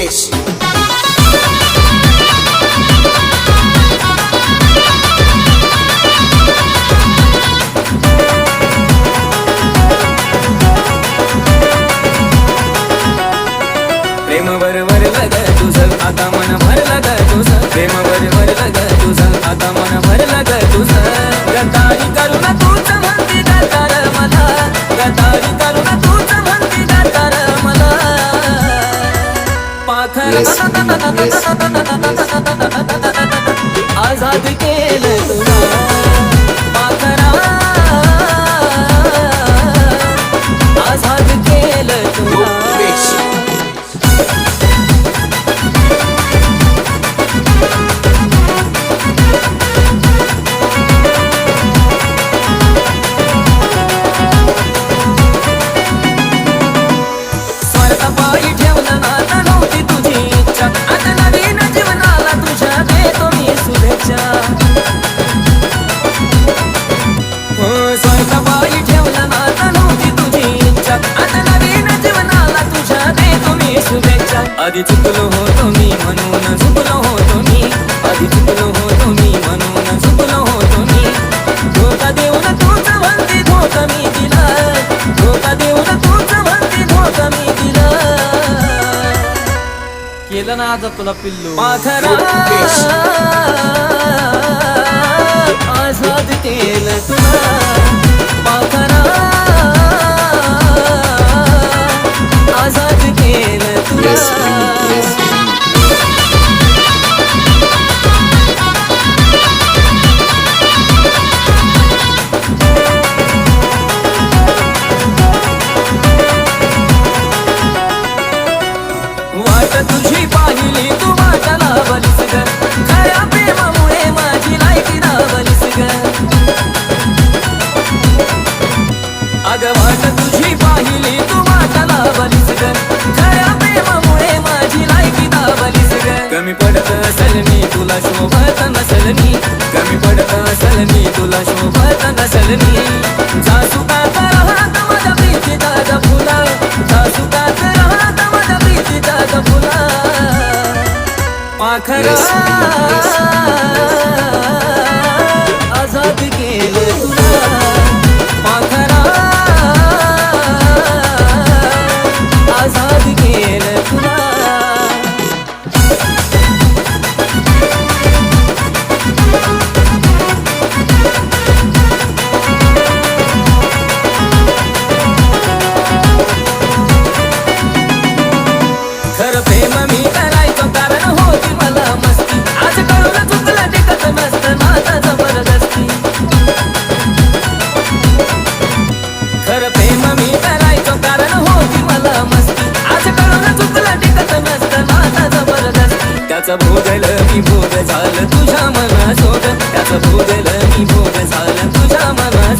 Beş. प्रेम बरोबर लग तुझं आता मन भरलं ग तुझं प्रेम बरोबर लग तुझं आता मन भरलं ग तुझं गदारी करून तूच म्हणती गदार मला गदारी करून तूच म्हणती गदार मला पाखर आजाद केलं तुला पाखरा आजाद केलं तुला Beş. पायी ठेवलं नातं नव्हती तुझी इच्छा आता नवीन जीवनाला तुझ्या देतो मी शुभेच्छा हो पायी ठेवलं नातं नव्हती तुझी इच्छा आता नवीन जीवनाला तुझ्या देतो मी शुभेच्छा आधी चुकलो होतो मी म्हणून झुकलो होतो मी आधी चुकलो होतो मी म्हणून झुकलो होतो मी धोका देऊन तूच म्हणती धोका मी दिला धोका देऊन तूच म्हणती धोका मी दिला केलं ना आज तुला पिल्लू पाखरा आझाद केलं तुला पाखरा आझाद केलं तुला Yes, yes. वाट तुझी पाहिली तू वाटा लावलीस ग खऱ्या प्रेमामुळे माझी लायकी लावलीस ग अग वाट तुझी पाहिली तू वाटा लावलीस ग खऱ्या प्रेमामुळे माझी लायकी लावलीस ग कमी पडत असल मी तुला शोभत नसल मी कमी पडत असल मी तुला शोभत नसल मी जासुकात राहत माझ्या प्रीतीचा ग फुला जासुकात राहत माझ्या प्रीतीचा ग फुला पाखरा आझाद केलं तुला पाखरा आझाद केलं तुला खरं प्रेम मी करायचो कारण होती मला मस्ती आज कळून चुकलं टिकत नसतं नाता जबरदस्ती खरं प्रेम मी करायचो कारण होती मला मस्ती आज कळून चुकलं टिकत नसतं नाता जबरदस्ती त्याचं भोगलं मी भोग झालं तुझ्या मनासोबत त्याचं भोगलं मी भोग झालं तुझ्या मनासोबत